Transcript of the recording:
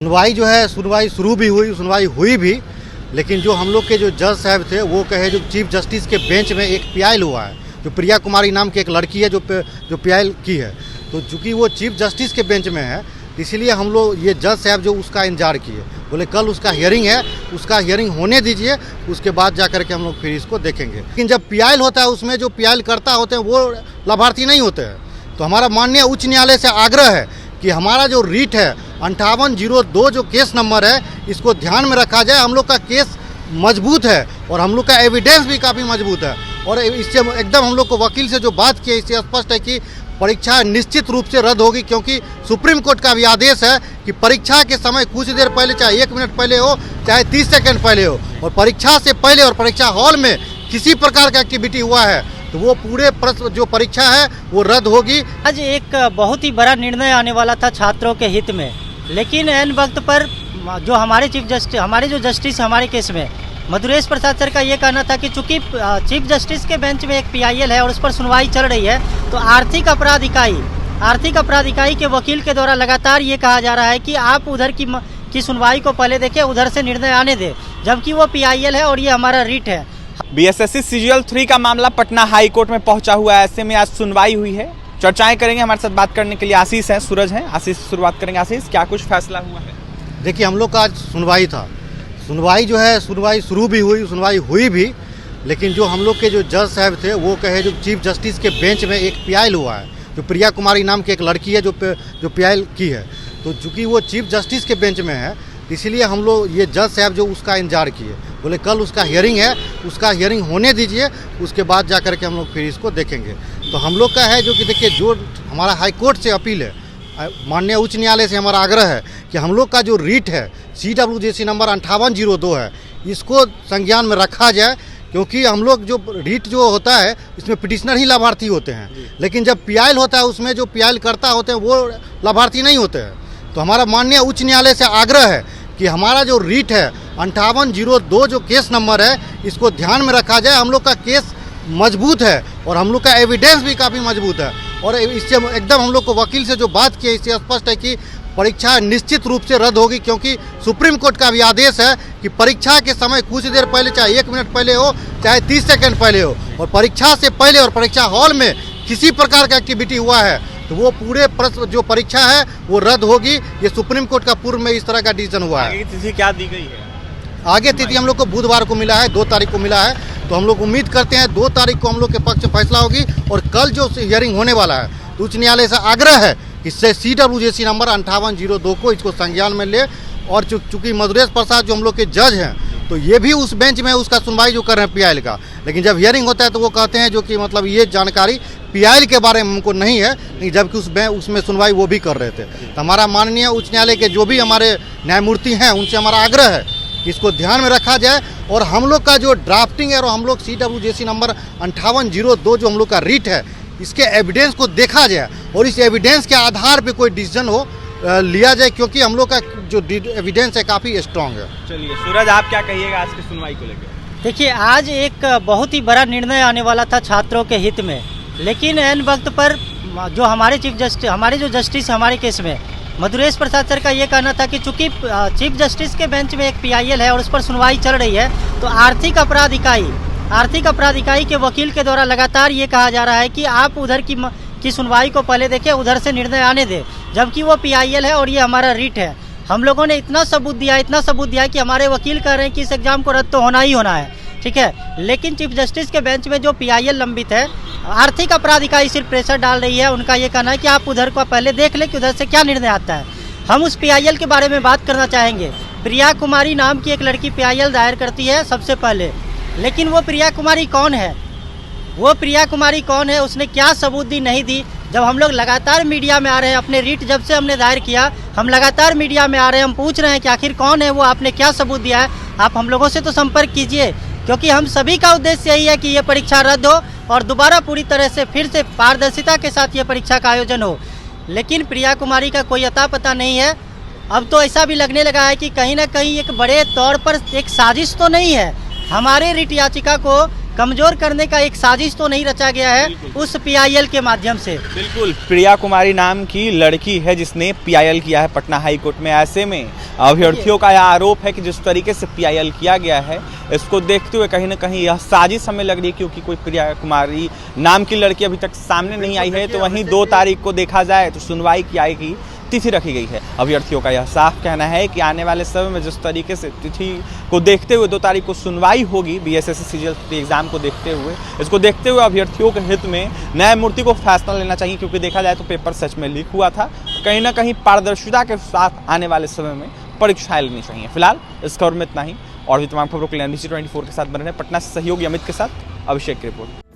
सुनवाई शुरू भी हुई, सुनवाई हुई भी, लेकिन जो हम लोग के जो जज साहब थे वो कहे जो चीफ जस्टिस के बेंच में एक पीआईल हुआ है, जो प्रिया कुमारी नाम की एक लड़की है जो पीआईल की है, तो चूँकि वो चीफ जस्टिस के बेंच में है इसलिए हम लोग ये जज साहब जो उसका इंतजार किए, बोले कल उसका हियरिंग है, उसका हियरिंग होने दीजिए, उसके बाद जा कर के हम लोग फिर इसको देखेंगे। लेकिन जब पीआईल होता है उसमें जो पीआईल करता होते हैं वो लाभार्थी नहीं होते हैं। तो हमारा माननीय उच्च न्यायालय से आग्रह है कि हमारा जो रीट है 5802 जो केस नंबर है इसको ध्यान में रखा जाए। हम लोग का केस मजबूत है और हम लोग का एविडेंस भी काफ़ी मजबूत है और इससे एकदम हम लोग को वकील से जो बात की इससे स्पष्ट है कि परीक्षा निश्चित रूप से रद्द होगी, क्योंकि सुप्रीम कोर्ट का भी आदेश है कि परीक्षा के समय कुछ देर पहले, चाहे 1 मिनट पहले हो चाहे 30 सेकंड पहले हो, और परीक्षा से पहले और परीक्षा हॉल में किसी प्रकार का एक्टिविटी हुआ है तो वो पूरे प्रश्न जो परीक्षा है वो रद्द होगी। आज एक बहुत ही बड़ा निर्णय आने वाला था छात्रों के हित में, लेकिन ऐन वक्त पर जो हमारे जो जस्टिस हमारे केस में मधुरेश प्रसाद सर का ये कहना था कि चूंकि चीफ जस्टिस के बेंच में एक पीआईएल है और उस पर सुनवाई चल रही है, तो आर्थिक अपराध इकाई के वकील के द्वारा लगातार ये कहा जा रहा है कि आप उधर की सुनवाई को पहले देखें, उधर से निर्णय आने दें, जबकि वो पीआईएल है और ये हमारा रीट है। बीएसएससी सीजीएल 3 का मामला पटना हाई कोर्ट में पहुंचा हुआ है। ऐसे में आज सुनवाई हुई है, चर्चाएं करेंगे। हमारे साथ बात करने के लिए आशीष हैं, सूरज हैं। आशीष शुरुआत करेंगे। आशीष, क्या कुछ फैसला हुआ है? देखिए, हम लोग का आज सुनवाई था, सुनवाई शुरू भी हुई, सुनवाई हुई भी, लेकिन जो हम लोग के जो जज साहब थे वो कहे जो चीफ जस्टिस के बेंच में एक पीआईल हुआ है, जो प्रिया कुमारी नाम की एक लड़की है जो पीआईल की है, तो चूँकि वो चीफ जस्टिस के बेंच में है इसलिए हम लोग ये जज साहब जो उसका इंतजार किए, बोले कल उसका हियरिंग है, उसका हियरिंग होने दीजिए, उसके बाद जा कर के हम लोग फिर इसको देखेंगे। तो हम लोग का है जो कि देखिए, जो हमारा हाई कोर्ट से अपील है, माननीय उच्च न्यायालय से हमारा आग्रह है कि हम लोग का जो रीट है CWJC नंबर 5802 है, इसको संज्ञान में रखा जाए, क्योंकि हम लोग जो रीट जो होता है इसमें पिटिशनर ही लाभार्थी होते हैं, लेकिन जब पीआईल होता है उसमें जो पीआईल करता होते हैं वो लाभार्थी नहीं होते हैं। तो हमारा माननीय उच्च न्यायालय से आग्रह है कि हमारा जो रीट है 5802 जो केस नंबर है इसको ध्यान में रखा जाए। हम लोग का केस मजबूत है और हम लोग का एविडेंस भी काफ़ी मजबूत है और इससे एकदम हम लोग को वकील से जो बात की इससे स्पष्ट है कि परीक्षा निश्चित रूप से रद्द होगी, क्योंकि सुप्रीम कोर्ट का भी आदेश है कि परीक्षा के समय कुछ देर पहले, चाहे 1 मिनट पहले हो चाहे 30 सेकंड पहले हो, और परीक्षा से पहले और परीक्षा हॉल में किसी प्रकार का एक्टिविटी हुआ है तो वो पूरे प्रश्न जो परीक्षा है वो रद्द होगी। ये सुप्रीम कोर्ट का पूर्व में इस तरह का डिसीजन हुआ है। आगे की तिथि क्या दी गई है? आगे तिथि हम लोग को बुधवार को मिला है, 2 तारीख को मिला है, तो हम लोग उम्मीद करते हैं 2 तारीख को हम लोग के पक्ष में फैसला होगी। और कल जो हियरिंग होने वाला है तो उच्च न्यायालय से आग्रह है कि CWJC नंबर 5802 को इसको संज्ञान में ले, और चूँकि मधुरेश प्रसाद जो हम लोग के जज हैं तो ये भी उस बेंच में उसका सुनवाई जो कर रहे हैं पीआईल का, लेकिन जब हियरिंग होता है तो वो कहते हैं जो कि मतलब ये जानकारी पीआईल के बारे में हमको नहीं है, जबकि उसमें सुनवाई वो भी कर रहे थे। तो हमारा माननीय उच्च न्यायालय के जो भी हमारे न्यायमूर्ति हैं उनसे हमारा आग्रह है कि इसको ध्यान में रखा जाए और हम लोग का जो ड्राफ्टिंग है और हम लोग CWJC नंबर 5802 जो हम लोग का रीट है इसके एविडेंस को देखा जाए और इस एविडेंस के आधार पर कोई डिसीजन हो लिया जाए, क्योंकि हम लोग का जो एविडेंस है काफ़ी स्ट्रांग है। चलिए सूरज, आप क्या कहिएगा आज की सुनवाई को लेकर? देखिए, आज एक बहुत ही बड़ा निर्णय आने वाला था छात्रों के हित में, लेकिन ऐन वक्त पर जो हमारे जो जस्टिस हमारे केस में मधुरेश प्रसाद सर का ये कहना था कि चूंकि चीफ जस्टिस के बेंच में एक पीआईएल है और उस पर सुनवाई चल रही है, तो आर्थिक अपराध इकाई के वकील के द्वारा लगातार ये कहा जा रहा है कि आप उधर की सुनवाई को पहले देखें, उधर से निर्णय आने दें, जबकि वो पीआईएल है और ये हमारा रीट है। हम लोगों ने इतना सबूत दिया कि हमारे वकील कह रहे हैं कि इस एग्जाम को रद्द तो होना ही होना है, ठीक है, लेकिन चीफ जस्टिस के बेंच में जो पीआईएल लंबित है, आर्थिक अपराध इकाई सिर्फ प्रेशर डाल रही है। उनका ये कहना है कि आप उधर को पहले देख लें कि उधर से क्या निर्णय आता है। हम उस पीआईएल के बारे में बात करना चाहेंगे। प्रिया कुमारी नाम की एक लड़की पीआईएल दायर करती है सबसे पहले, लेकिन वो प्रिया कुमारी कौन है, उसने क्या सबूत दी नहीं दी। जब हम लोग लगातार मीडिया में आ रहे हैं, अपने रीट जब से हमने दायर किया, हम लगातार मीडिया में आ रहे हैं, हम पूछ रहे हैं कि आखिर कौन है वो, आपने क्या सबूत दिया है, आप हम लोगों से तो संपर्क कीजिए, क्योंकि हम सभी का उद्देश्य यही है कि ये परीक्षा रद्द हो और दोबारा पूरी तरह से फिर से पारदर्शिता के साथ ये परीक्षा का आयोजन हो। लेकिन प्रिया कुमारी का कोई अता पता नहीं है। अब तो ऐसा भी लगने लगा है कि कहीं ना कहीं एक बड़े तौर पर एक साजिश तो नहीं है, हमारे रिट याचिका को कमजोर करने का एक साजिश तो नहीं रचा गया है उस पीआईएल के माध्यम से। बिल्कुल, प्रिया कुमारी नाम की लड़की है जिसने पीआईएल किया है पटना हाई कोर्ट में। ऐसे में अभ्यर्थियों का यह आरोप है कि जिस तरीके से पीआईएल किया गया है, इसको देखते हुए कहीं ना कहीं यह साजिश हमें लग रही है, क्योंकि कोई प्रिया कुमारी नाम की लड़की अभी तक सामने नहीं आई है। तो वहीं 2 तारीख को देखा जाए तो सुनवाई की आएगी तिथि रखी गई है। अभ्यर्थियों का यह साफ कहना है कि आने वाले समय में जिस तरीके से तिथि को देखते हुए 2 तारीख को सुनवाई होगी बीएसएससी सीजीएल एग्जाम को देखते हुए, इसको देखते हुए अभ्यर्थियों के हित में न्यायमूर्ति को फैसला लेना चाहिए, क्योंकि देखा जाए तो पेपर सच में लीक हुआ था। कहीं ना कहीं पारदर्शिता के साथ आने वाले समय में परीक्षाएं लेनी चाहिए। फिलहाल इस खबर में इतना ही, और भी तमाम खबरों के लिए NBC 24 के साथ बने रहें। पटना से सहयोगी अमित के साथ अभिषेक की रिपोर्ट।